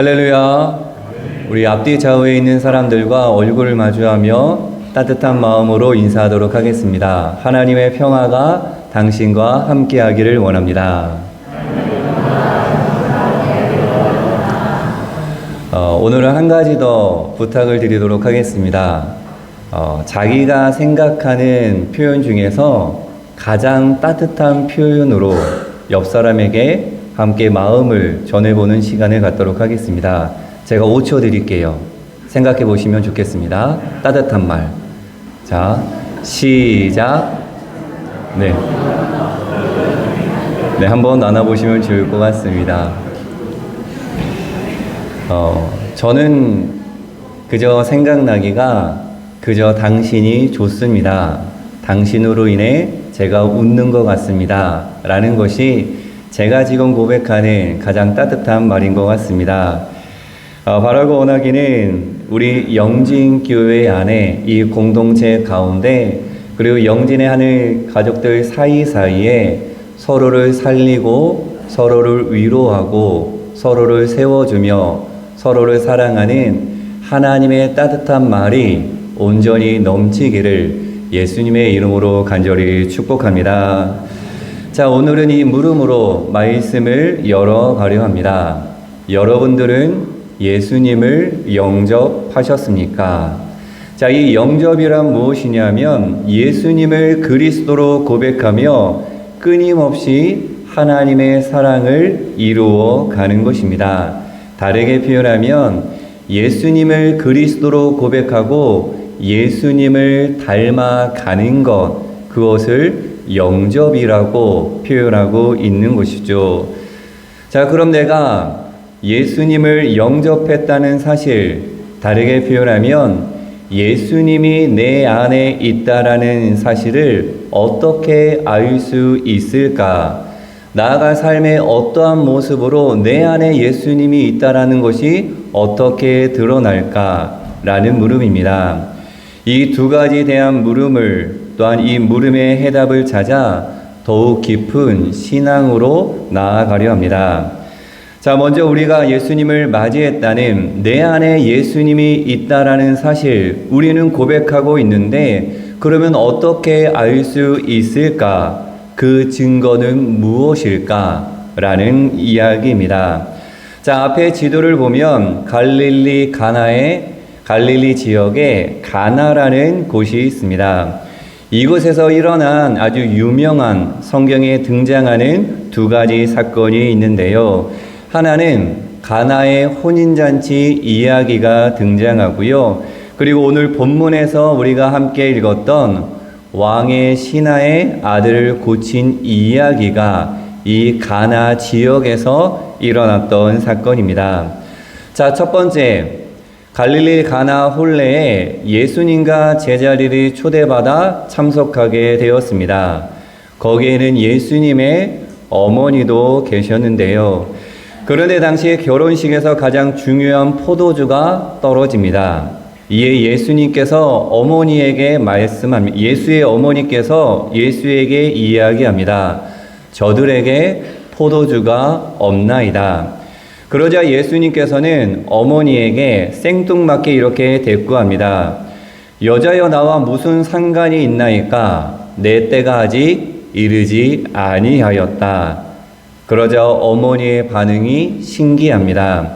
할렐루야. 우리 앞뒤 좌우에 있는 사람들과 얼굴을 마주하며 따뜻한 마음으로 인사하도록 하겠습니다. 하나님의 평화가 당신과 함께하기를 원합니다. 오늘은 한 가지 더 부탁을 드리도록 하겠습니다. 자기가 생각하는 표현 중에서 가장 따뜻한 표현으로 옆 사람에게 함께 마음을 전해보는 시간을 갖도록 하겠습니다. 제가 5초 드릴게요. 생각해 보시면 좋겠습니다. 따뜻한 말. 자, 시작. 네, 한번 나눠보시면 좋을 것 같습니다. 저는 그저 생각나기가 그저 당신이 좋습니다. 당신으로 인해 제가 웃는 것 같습니다. 라는 것이 제가 지금 고백하는 가장 따뜻한 말인 것 같습니다. 바라고 원하기는 우리 영진교회 안에 이 공동체 가운데 그리고 영진의 하늘 가족들 사이사이에 서로를 살리고 서로를 위로하고 서로를 세워주며 서로를 사랑하는 하나님의 따뜻한 말이 온전히 넘치기를 예수님의 이름으로 간절히 축복합니다. 자, 오늘은 이 물음으로 말씀을 열어가려 합니다. 여러분들은 예수님을 영접하셨습니까? 자, 이 영접이란 무엇이냐면 예수님을 그리스도로 고백하며 끊임없이 하나님의 사랑을 이루어 가는 것입니다. 다르게 표현하면 예수님을 그리스도로 고백하고 예수님을 닮아가는 것, 그것을 영접이라고 표현하고 있는 것이죠. 자, 그럼 내가 예수님을 영접했다는 사실, 다르게 표현하면 예수님이 내 안에 있다라는 사실을 어떻게 알 수 있을까? 나아가 삶의 어떠한 모습으로 내 안에 예수님이 있다라는 것이 어떻게 드러날까? 라는 물음입니다. 이 두 가지에 대한 물음을 또한 이 물음의 해답을 찾아 더욱 깊은 신앙으로 나아가려 합니다. 자, 먼저 우리가 예수님을 맞이했다는 내 안에 예수님이 있다라는 사실 우리는 고백하고 있는데 그러면 어떻게 알 수 있을까? 그 증거는 무엇일까? 라는 이야기입니다. 자, 앞에 지도를 보면 갈릴리 지역에 가나라는 곳이 있습니다. 이곳에서 일어난 아주 유명한 성경에 등장하는 두 가지 사건이 있는데요. 하나는 가나의 혼인잔치 이야기가 등장하고요. 그리고 오늘 본문에서 우리가 함께 읽었던 왕의 신하의 아들을 고친 이야기가 이 가나 지역에서 일어났던 사건입니다. 자, 첫 번째, 갈릴리 가나 혼례에 예수님과 제자들이 초대받아 참석하게 되었습니다. 거기에는 예수님의 어머니도 계셨는데요. 그런데 당시 결혼식에서 가장 중요한 포도주가 떨어집니다. 이에 예수님께서 어머니에게 말씀합니다. 예수의 어머니께서 예수에게 이야기합니다. 저들에게 포도주가 없나이다. 그러자 예수님께서는 어머니에게 생뚱맞게 이렇게 대꾸합니다. 여자여 나와 무슨 상관이 있나이까? 내 때가 아직 이르지 아니하였다. 그러자 어머니의 반응이 신기합니다.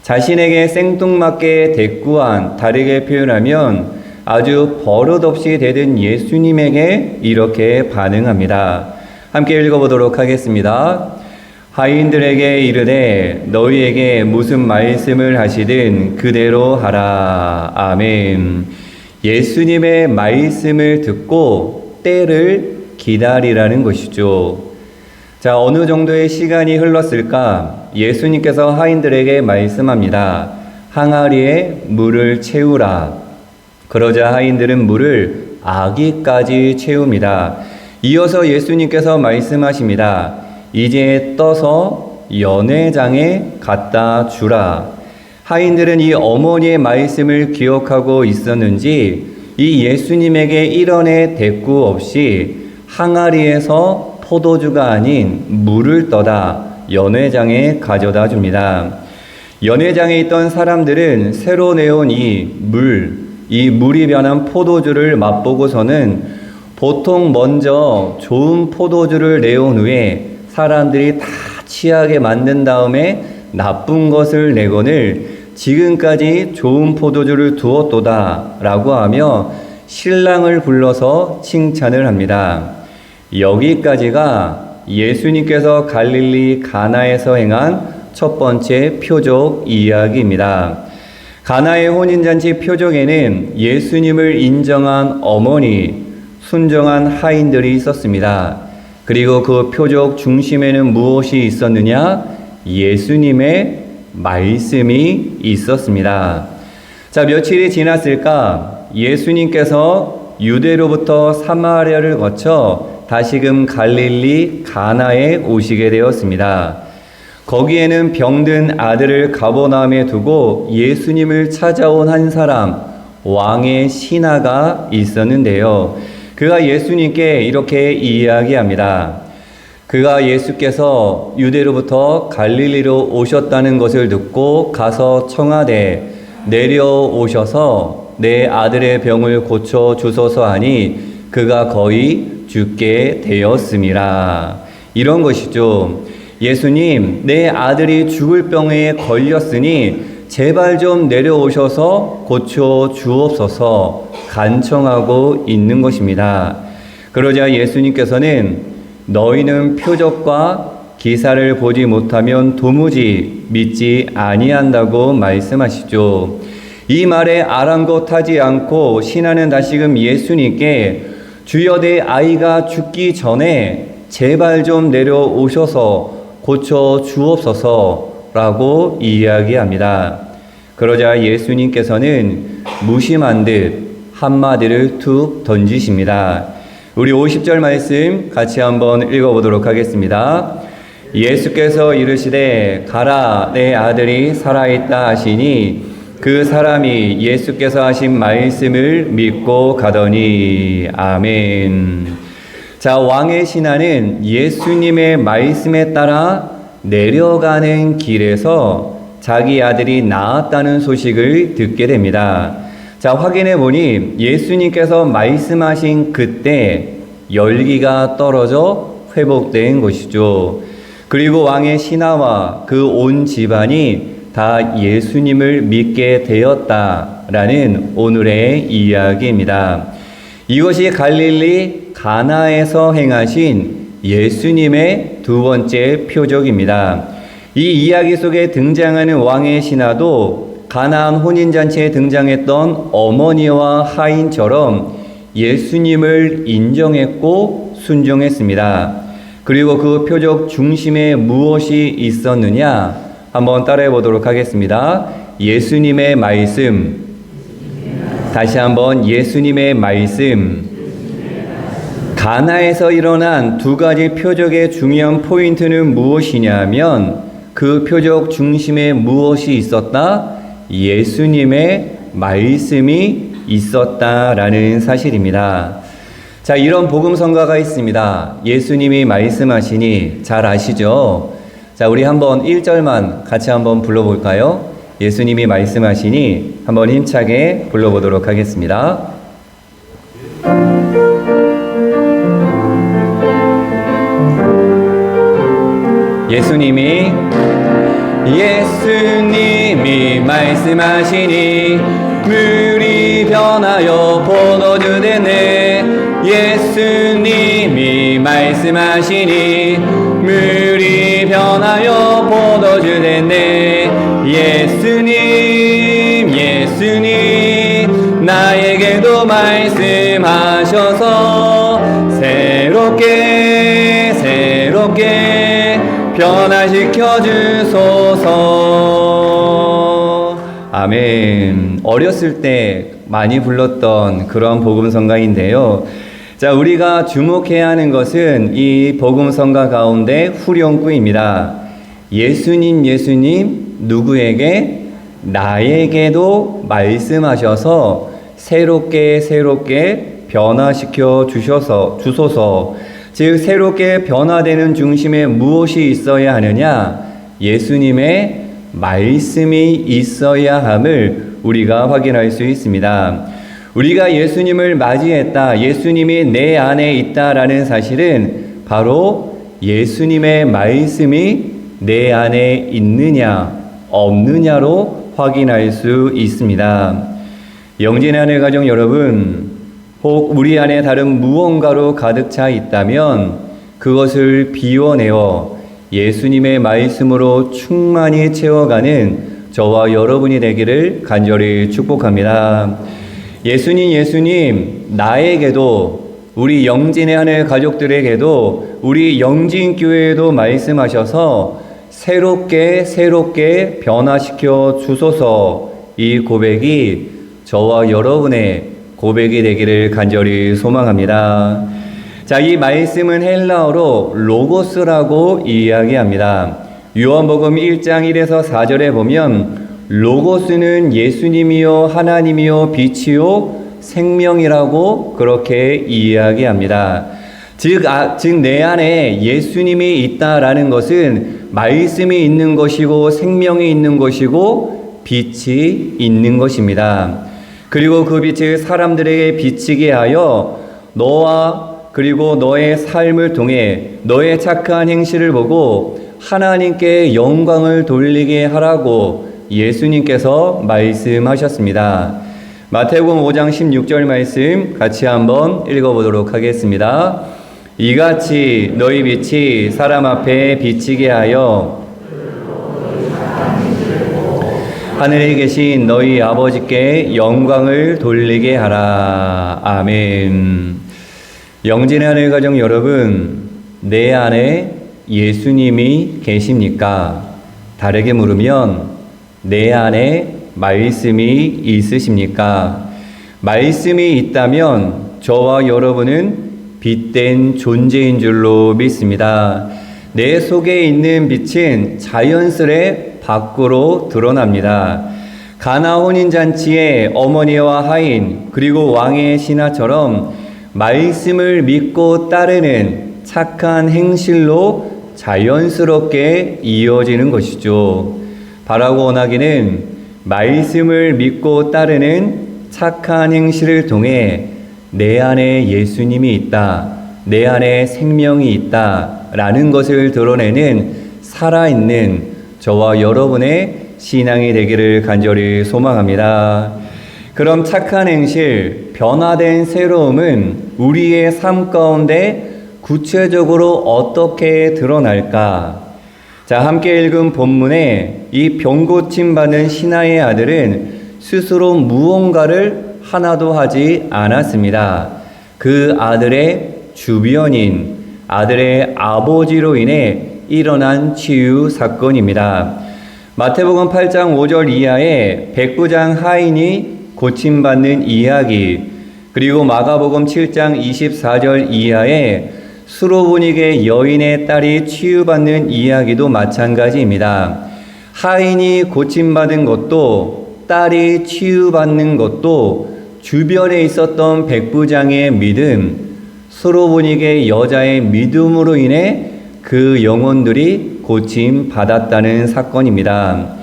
자신에게 생뚱맞게 대꾸한, 다르게 표현하면 아주 버릇없이 대든 예수님에게 이렇게 반응합니다. 함께 읽어보도록 하겠습니다. 하인들에게 이르되 너희에게 무슨 말씀을 하시든 그대로 하라. 아멘. 예수님의 말씀을 듣고 때를 기다리라는 것이죠. 자, 어느 정도의 시간이 흘렀을까? 예수님께서 하인들에게 말씀합니다. 항아리에 물을 채우라. 그러자 하인들은 물을 아기까지 채웁니다. 이어서 예수님께서 말씀하십니다. 이제 떠서 연회장에 갖다 주라. 하인들은 이 어머니의 말씀을 기억하고 있었는지 이 예수님에게 일언의 대꾸 없이 항아리에서 포도주가 아닌 물을 떠다 연회장에 가져다 줍니다. 연회장에 있던 사람들은 새로 내온 이 물이 변한 포도주를 맛보고서는 보통 먼저 좋은 포도주를 내온 후에 사람들이 다 취하게 만든 다음에 나쁜 것을 내거늘 지금까지 좋은 포도주를 두었도다 라고 하며 신랑을 불러서 칭찬을 합니다. 여기까지가 예수님께서 갈릴리 가나에서 행한 첫 번째 표적 이야기입니다. 가나의 혼인잔치 표적에는 예수님을 인정한 어머니, 순정한 하인들이 있었습니다. 그리고 그 표적 중심에는 무엇이 있었느냐? 예수님의 말씀이 있었습니다. 자, 며칠이 지났을까? 예수님께서 유대로부터 사마리아를 거쳐 다시금 갈릴리 가나에 오시게 되었습니다. 거기에는 병든 아들을 가버나움에 두고 예수님을 찾아온 한 사람, 왕의 신하가 있었는데요. 그가 예수님께 이렇게 이야기합니다. 그가 예수께서 유대로부터 갈릴리로 오셨다는 것을 듣고 가서 청하되 내려오셔서 내 아들의 병을 고쳐 주소서 하니 그가 거의 죽게 되었음이라. 이런 것이죠. 예수님, 내 아들이 죽을 병에 걸렸으니 제발 좀 내려오셔서 고쳐 주옵소서 간청하고 있는 것입니다. 그러자 예수님께서는 너희는 표적과 기사를 보지 못하면 도무지 믿지 아니한다고 말씀하시죠. 이 말에 아랑곳하지 않고 신하는 다시금 예수님께 주여 내 아이가 죽기 전에 제발 좀 내려오셔서 고쳐 주옵소서라고 이야기합니다. 그러자 예수님께서는 무심한 듯 한마디를 툭 던지십니다. 우리 50절 말씀 같이 한번 읽어보도록 하겠습니다. 예수께서 이르시되 가라 내 아들이 살아있다 하시니 그 사람이 예수께서 하신 말씀을 믿고 가더니 아멘. 자, 왕의 신하는 예수님의 말씀에 따라 내려가는 길에서 자기 아들이 나았다는 소식을 듣게 됩니다. 자, 확인해 보니 예수님께서 말씀하신 그때 열기가 떨어져 회복된 것이죠. 그리고 왕의 신하와 그 온 집안이 다 예수님을 믿게 되었다라는 오늘의 이야기입니다. 이것이 갈릴리 가나에서 행하신 예수님의 두 번째 표적입니다. 이 이야기 속에 등장하는 왕의 신하도 가나안 혼인잔치에 등장했던 어머니와 하인처럼 예수님을 인정했고 순종했습니다. 그리고 그 표적 중심에 무엇이 있었느냐? 한번 따라해 보도록 하겠습니다. 예수님의 말씀. 다시 한번 예수님의 말씀. 가나에서 일어난 두 가지 표적의 중요한 포인트는 무엇이냐면 그 표적 중심에 무엇이 있었다? 예수님의 말씀이 있었다라는 사실입니다. 자, 이런 복음성가가 있습니다. 예수님이 말씀하시니 잘 아시죠? 자, 우리 한번 1절만 같이 한번 불러볼까요? 예수님이 말씀하시니 한번 힘차게 불러보도록 하겠습니다. 예수님이 말씀하시니 물이 변하여 포도주 되네. 예수님이 말씀하시니 물이 변하여 포도주 되네. 예수님 나에게도 말씀하셔서 새롭게 변화시켜 주소서. 아멘. 어렸을 때 많이 불렀던 그런 복음성가인데요. 자, 우리가 주목해야 하는 것은 이 복음성가 가운데 후렴구입니다. 예수님 누구에게? 나에게도 말씀하셔서 새롭게 변화시켜 주소서. 즉 새롭게 변화되는 중심에 무엇이 있어야 하느냐? 예수님의 말씀이 있어야 함을 우리가 확인할 수 있습니다. 우리가 예수님을 맞이했다, 예수님이 내 안에 있다라는 사실은 바로 예수님의 말씀이 내 안에 있느냐 없느냐로 확인할 수 있습니다. 영진의 하늘 가족 여러분, 혹 우리 안에 다른 무언가로 가득 차 있다면 그것을 비워내어 예수님의 말씀으로 충만히 채워가는 저와 여러분이 되기를 간절히 축복합니다. 예수님, 나에게도, 우리 영진의 하늘 가족들에게도, 우리 영진교회에도 말씀하셔서 새롭게 변화시켜 주소서. 이 고백이 저와 여러분의 고백이 되기를 간절히 소망합니다. 자, 이 말씀은 헬라어로 로고스라고 이야기합니다. 요한복음 1장 1에서 4절에 보면 로고스는 예수님이요 하나님이요 빛이요 생명이라고 그렇게 이야기합니다. 즉 내 안에 예수님이 있다라는 것은 말씀이 있는 것이고 생명이 있는 것이고 빛이 있는 것입니다. 그리고 그 빛을 사람들에게 비치게 하여 너와 그리고 너의 삶을 통해 너의 착한 행실을 보고 하나님께 영광을 돌리게 하라고 예수님께서 말씀하셨습니다. 마태복음 5장 16절 말씀 같이 한번 읽어보도록 하겠습니다. 이같이 너희 빛이 사람 앞에 비치게 하여 하늘에 계신 너희 아버지께 영광을 돌리게 하라. 아멘. 영진의 하늘 가족 여러분, 내 안에 예수님이 계십니까? 다르게 물으면 내 안에 말씀이 있으십니까? 말씀이 있다면 저와 여러분은 빛된 존재인 줄로 믿습니다. 내 속에 있는 빛은 자연스레 밖으로 드러납니다. 가나 혼인잔치의 어머니와 하인 그리고 왕의 신하처럼 말씀을 믿고 따르는 착한 행실로 자연스럽게 이어지는 것이죠. 바라고 원하기는 말씀을 믿고 따르는 착한 행실을 통해 내 안에 예수님이 있다, 내 안에 생명이 있다 라는 것을 드러내는 살아있는 저와 여러분의 신앙이 되기를 간절히 소망합니다. 그럼 착한 행실, 변화된 새로움은 우리의 삶 가운데 구체적으로 어떻게 드러날까? 자, 함께 읽은 본문에 이 병고침 받은 신하의 아들은 스스로 무언가를 하나도 하지 않았습니다. 그 아들의 주변인, 아들의 아버지로 인해 일어난 치유 사건입니다. 마태복음 8장 5절 이하에 백부장 하인이 고침받는 이야기, 그리고 마가복음 7장 24절 이하에 수로보닉의 여인의 딸이 치유받는 이야기도 마찬가지입니다. 하인이 고침받은 것도 딸이 치유받는 것도 주변에 있었던 백부장의 믿음, 수로보닉의 여자의 믿음으로 인해 그 영혼들이 고침받았다는 사건입니다.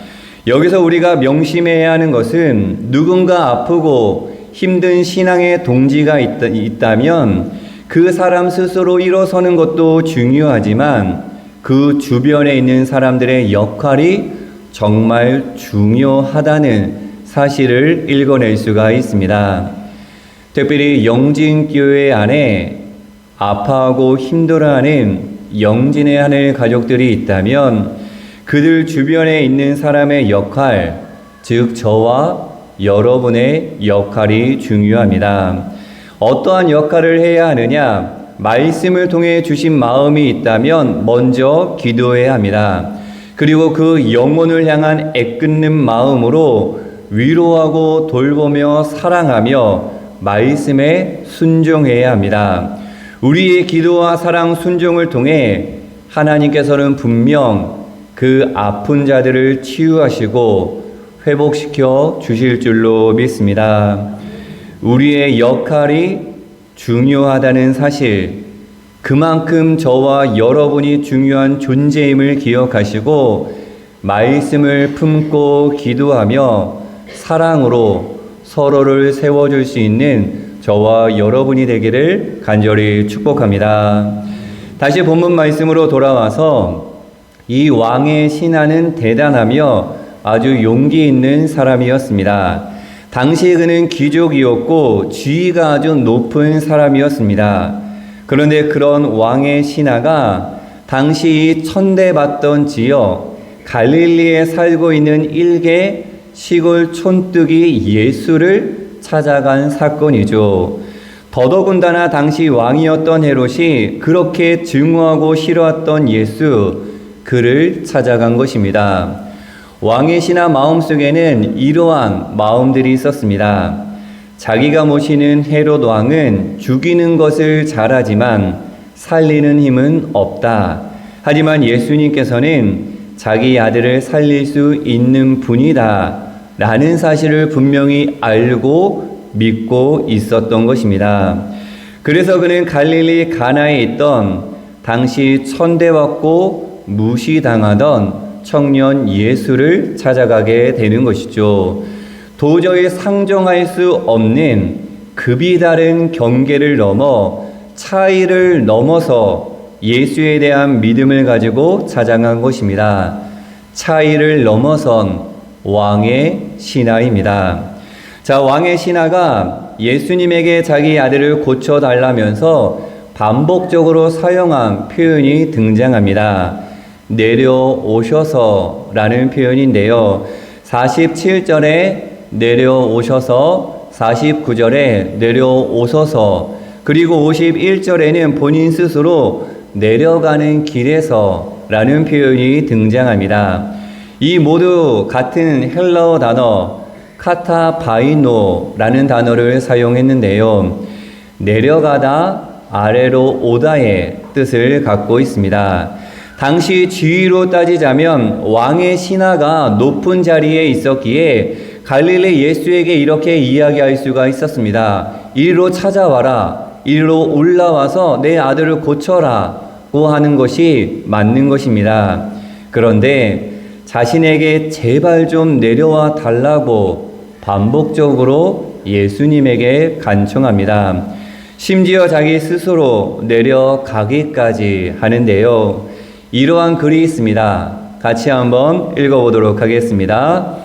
여기서 우리가 명심해야 하는 것은 누군가 아프고 힘든 신앙의 동지가 있다면 그 사람 스스로 일어서는 것도 중요하지만 그 주변에 있는 사람들의 역할이 정말 중요하다는 사실을 읽어낼 수가 있습니다. 특별히 영진교회 안에 아파하고 힘들어하는 영진의 하늘 가족들이 있다면 그들 주변에 있는 사람의 역할, 즉 저와 여러분의 역할이 중요합니다. 어떠한 역할을 해야 하느냐? 말씀을 통해 주신 마음이 있다면 먼저 기도해야 합니다. 그리고 그 영혼을 향한 애끓는 마음으로 위로하고 돌보며 사랑하며 말씀에 순종해야 합니다. 우리의 기도와 사랑 순종을 통해 하나님께서는 분명 그 아픈 자들을 치유하시고 회복시켜 주실 줄로 믿습니다. 우리의 역할이 중요하다는 사실, 그만큼 저와 여러분이 중요한 존재임을 기억하시고 말씀을 품고 기도하며 사랑으로 서로를 세워줄 수 있는 저와 여러분이 되기를 간절히 축복합니다. 다시 본문 말씀으로 돌아와서 이 왕의 신하는 대단하며 아주 용기 있는 사람이었습니다. 당시 그는 귀족이었고 지위가 아주 높은 사람이었습니다. 그런데 그런 왕의 신하가 당시 천대받던 지역 갈릴리에 살고 있는 일개 시골 촌뜨기 예수를 찾아간 사건이죠. 더더군다나 당시 왕이었던 헤롯이 그렇게 증오하고 싫어했던 예수, 그를 찾아간 것입니다. 왕의 신하 마음속에는 이러한 마음들이 있었습니다. 자기가 모시는 헤롯 왕은 죽이는 것을 잘하지만 살리는 힘은 없다. 하지만 예수님께서는 자기 아들을 살릴 수 있는 분이다 라는 사실을 분명히 알고 믿고 있었던 것입니다. 그래서 그는 갈릴리 가나에 있던 당시 천대받고 무시당하던 청년 예수를 찾아가게 되는 것이죠. 도저히 상정할 수 없는 급이 다른 경계를 넘어 차이를 넘어서 예수에 대한 믿음을 가지고 찾아간 것입니다. 차이를 넘어선 왕의 신하입니다. 자, 왕의 신하가 예수님에게 자기 아들을 고쳐달라면서 반복적으로 사용한 표현이 등장합니다. 내려오셔서 라는 표현인데요. 47절에 내려오셔서, 49절에 내려오소서, 그리고 51절에는 본인 스스로 내려가는 길에서 라는 표현이 등장합니다. 이 모두 같은 헬라어 단어 카타바이노라는 단어를 사용했는데요. 내려가다, 아래로 오다의 뜻을 갖고 있습니다. 당시 지위로 따지자면 왕의 신하가 높은 자리에 있었기에 갈릴리 예수에게 이렇게 이야기할 수가 있었습니다. 이리로 찾아와라. 이리로 올라와서 내 아들을 고쳐라고 하는 것이 맞는 것입니다. 그런데 자신에게 제발 좀 내려와 달라고 반복적으로 예수님에게 간청합니다. 심지어 자기 스스로 내려가기까지 하는데요. 이러한 글이 있습니다. 같이 한번 읽어보도록 하겠습니다.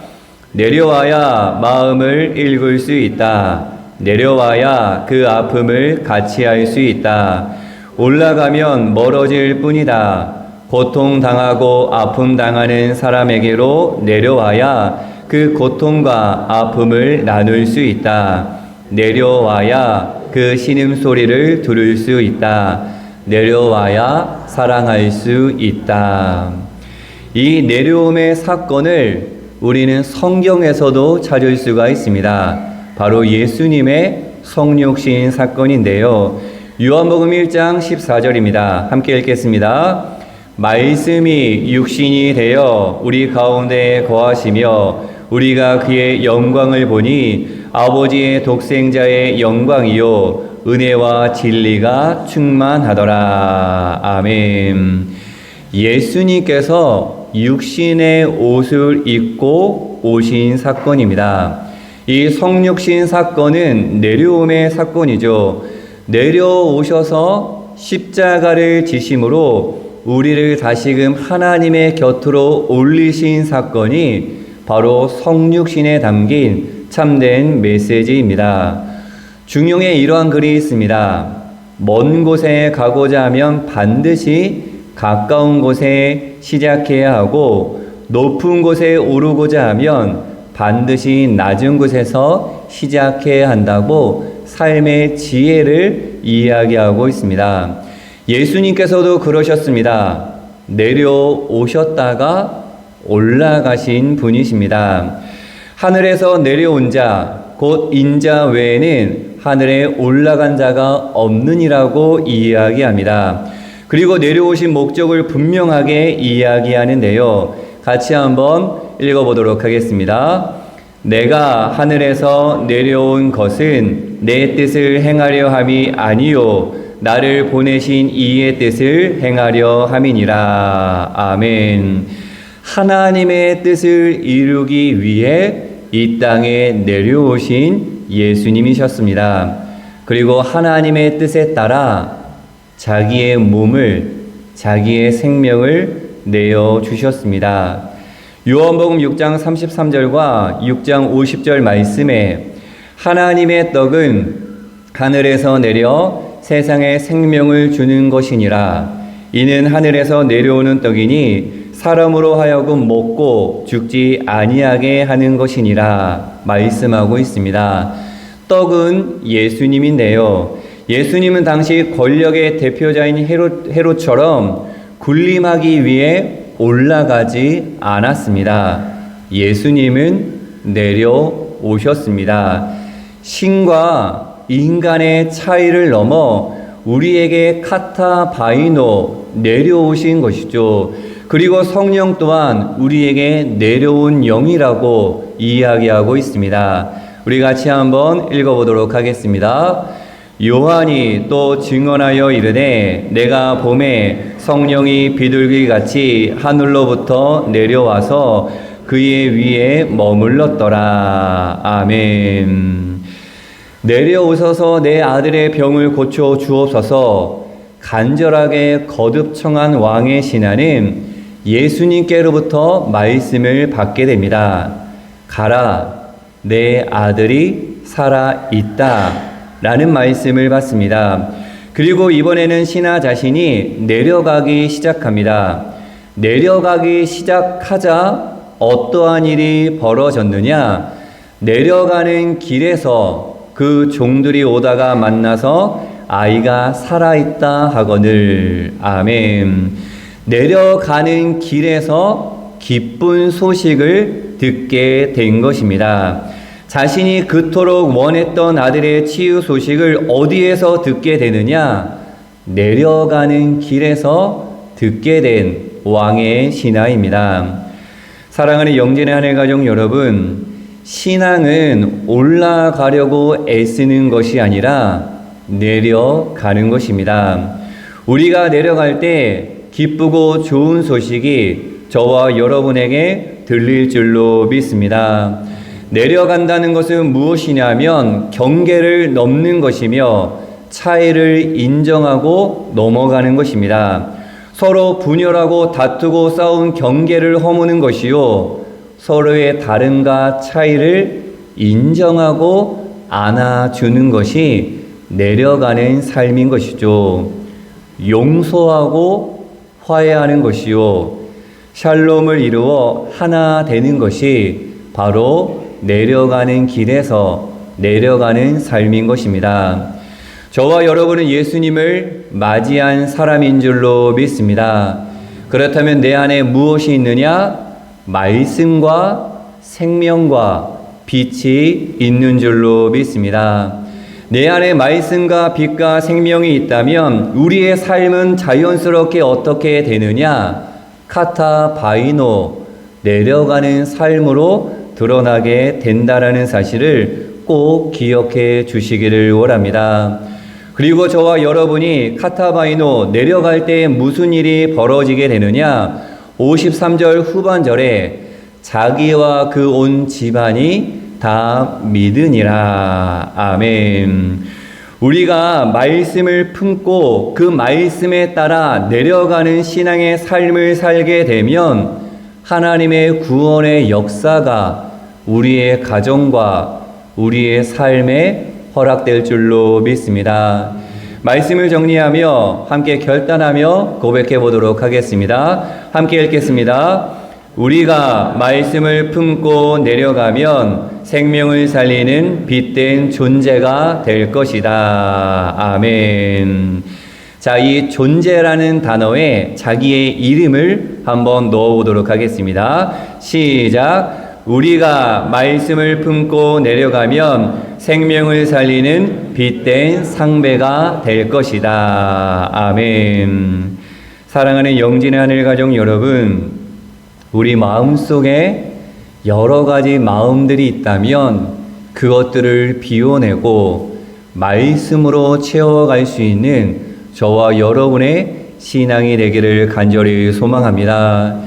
내려와야 마음을 읽을 수 있다. 내려와야 그 아픔을 같이 할 수 있다. 올라가면 멀어질 뿐이다. 고통당하고 아픔당하는 사람에게로 내려와야 그 고통과 아픔을 나눌 수 있다. 내려와야 그 신음소리를 들을 수 있다. 내려와야 사랑할 수 있다. 이 내려옴의 사건을 우리는 성경에서도 찾을 수가 있습니다. 바로 예수님의 성육신 사건인데요. 요한복음 1장 14절입니다. 함께 읽겠습니다. 말씀이 육신이 되어 우리 가운데 거하시며 우리가 그의 영광을 보니 아버지의 독생자의 영광이요 은혜와 진리가 충만하더라. 아멘. 예수님께서 육신의 옷을 입고 오신 사건입니다. 이 성육신 사건은 내려옴의 사건이죠. 내려오셔서 십자가를 지심으로 우리를 다시금 하나님의 곁으로 올리신 사건이 바로 성육신에 담긴 참된 메시지입니다. 중용에 이러한 글이 있습니다. 먼 곳에 가고자 하면 반드시 가까운 곳에 시작해야 하고 높은 곳에 오르고자 하면 반드시 낮은 곳에서 시작해야 한다고 삶의 지혜를 이야기하고 있습니다. 예수님께서도 그러셨습니다. 내려오셨다가 올라가신 분이십니다. 하늘에서 내려온 자, 곧 인자 외에는 하늘에 올라간 자가 없느니라고 이야기합니다. 그리고 내려오신 목적을 분명하게 이야기하는데요. 같이 한번 읽어보도록 하겠습니다. 내가 하늘에서 내려온 것은 내 뜻을 행하려 함이 아니요 나를 보내신 이의 뜻을 행하려 함이니라. 아멘. 하나님의 뜻을 이루기 위해 이 땅에 내려오신 예수님이셨습니다. 그리고 하나님의 뜻에 따라 자기의 몸을, 자기의 생명을 내어주셨습니다. 요한복음 6장 33절과 6장 50절 말씀에 하나님의 떡은 하늘에서 내려 세상에 생명을 주는 것이니라. 이는 하늘에서 내려오는 떡이니 사람으로 하여금 먹고 죽지 아니하게 하는 것이니라 말씀하고 있습니다. 떡은 예수님인데요. 예수님은 당시 권력의 대표자인 헤롯처럼 군림하기 위해 올라가지 않았습니다. 예수님은 내려오셨습니다. 신과 인간의 차이를 넘어 우리에게 카타바이노 내려오신 것이죠. 그리고 성령 또한 우리에게 내려온 영이라고 이야기하고 있습니다. 우리 같이 한번 읽어보도록 하겠습니다. 요한이 또 증언하여 이르되 내가 봄에 성령이 비둘기같이 하늘로부터 내려와서 그의 위에 머물렀더라. 아멘. 내려오셔서 내 아들의 병을 고쳐 주옵소서. 간절하게 거듭 청한 왕의 신하는 예수님께로부터 말씀을 받게 됩니다. 가라, 내 아들이 살아 있다 라는 말씀을 받습니다. 그리고 이번에는 신하 자신이 내려가기 시작합니다. 내려가기 시작하자 어떠한 일이 벌어졌느냐? 내려가는 길에서 그 종들이 오다가 만나서 아이가 살아있다 하거늘. 아멘. 내려가는 길에서 기쁜 소식을 듣게 된 것입니다. 자신이 그토록 원했던 아들의 치유 소식을 어디에서 듣게 되느냐? 내려가는 길에서 듣게 된 왕의 신하입니다. 사랑하는 영진의 하늘 가족 여러분, 신앙은 올라가려고 애쓰는 것이 아니라 내려가는 것입니다. 우리가 내려갈 때 기쁘고 좋은 소식이 저와 여러분에게 들릴 줄로 믿습니다. 내려간다는 것은 무엇이냐면 경계를 넘는 것이며 차이를 인정하고 넘어가는 것입니다. 서로 분열하고 다투고 싸운 경계를 허무는 것이요, 서로의 다름과 차이를 인정하고 안아주는 것이 내려가는 삶인 것이죠. 용서하고 화해하는 것이요, 샬롬을 이루어 하나 되는 것이 바로 내려가는 길에서 내려가는 삶인 것입니다. 저와 여러분은 예수님을 맞이한 사람인 줄로 믿습니다. 그렇다면 내 안에 무엇이 있느냐? 말씀과 생명과 빛이 있는 줄로 믿습니다. 내 안에 말씀과 빛과 생명이 있다면 우리의 삶은 자연스럽게 어떻게 되느냐? 카타바이노, 내려가는 삶으로 드러나게 된다라는 사실을 꼭 기억해 주시기를 원합니다. 그리고 저와 여러분이 카타바이노 내려갈 때 무슨 일이 벌어지게 되느냐? 53절 후반절에 자기와 그 온 집안이 다 믿으니라. 아멘. 우리가 말씀을 품고 그 말씀에 따라 내려가는 신앙의 삶을 살게 되면 하나님의 구원의 역사가 우리의 가정과 우리의 삶에 허락될 줄로 믿습니다. 말씀을 정리하며 함께 결단하며 고백해 보도록 하겠습니다. 함께 읽겠습니다. 우리가 말씀을 품고 내려가면 생명을 살리는 빛된 존재가 될 것이다. 아멘. 자, 이 존재라는 단어에 자기의 이름을 한번 넣어보도록 하겠습니다. 시작. 우리가 말씀을 품고 내려가면 생명을 살리는 빛된 상배가 될 것이다. 아멘. 사랑하는 영진의 하늘 가족 여러분, 우리 마음속에 여러 가지 마음들이 있다면 그것들을 비워내고 말씀으로 채워갈 수 있는 저와 여러분의 신앙이 되기를 간절히 소망합니다.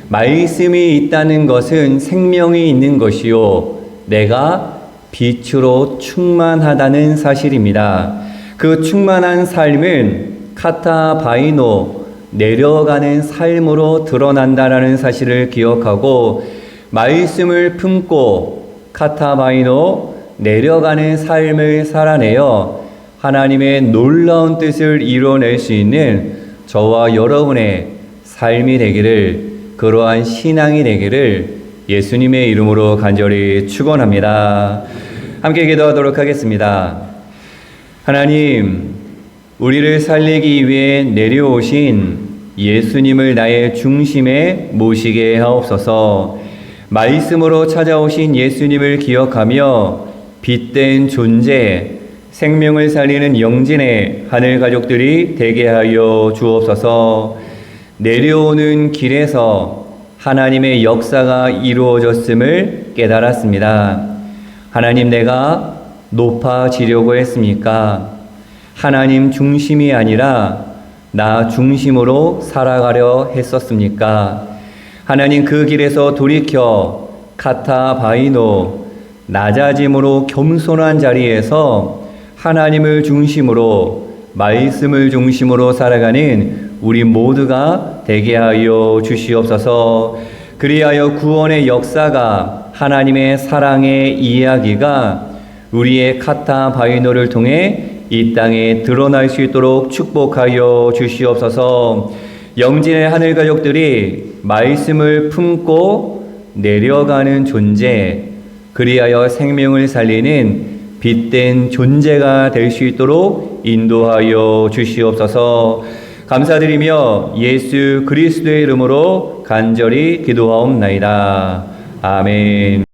말씀이 있다는 것은 생명이 있는 것이요 내가 빛으로 충만하다는 사실입니다. 그 충만한 삶은 카타바이노, 내려가는 삶으로 드러난다라는 사실을 기억하고 말씀을 품고 카타바이노, 내려가는 삶을 살아내어 하나님의 놀라운 뜻을 이뤄낼 수 있는 저와 여러분의 삶이 되기를, 그러한 신앙이 되기를 예수님의 이름으로 간절히 축원합니다. 함께 기도하도록 하겠습니다. 하나님, 우리를 살리기 위해 내려오신 예수님을 나의 중심에 모시게 하옵소서. 말씀으로 찾아오신 예수님을 기억하며 빛된 존재, 생명을 살리는 영진의 하늘 가족들이 되게 하여 주옵소서. 내려오는 길에서 하나님의 역사가 이루어졌음을 깨달았습니다. 하나님, 내가 높아지려고 했습니까? 하나님 중심이 아니라 나 중심으로 살아가려 했었습니까? 하나님, 그 길에서 돌이켜 카타바이노, 낮아짐으로 겸손한 자리에서 하나님을 중심으로, 말씀을 중심으로 살아가는 우리 모두가 되게 하여 주시옵소서. 그리하여 구원의 역사가, 하나님의 사랑의 이야기가 우리의 카타바이노를 통해 이 땅에 드러날 수 있도록 축복하여 주시옵소서. 영진의 하늘 가족들이 말씀을 품고 내려가는 존재, 그리하여 생명을 살리는 빛된 존재가 될 수 있도록 인도하여 주시옵소서. 감사드리며 예수 그리스도의 이름으로 간절히 기도하옵나이다. 아멘.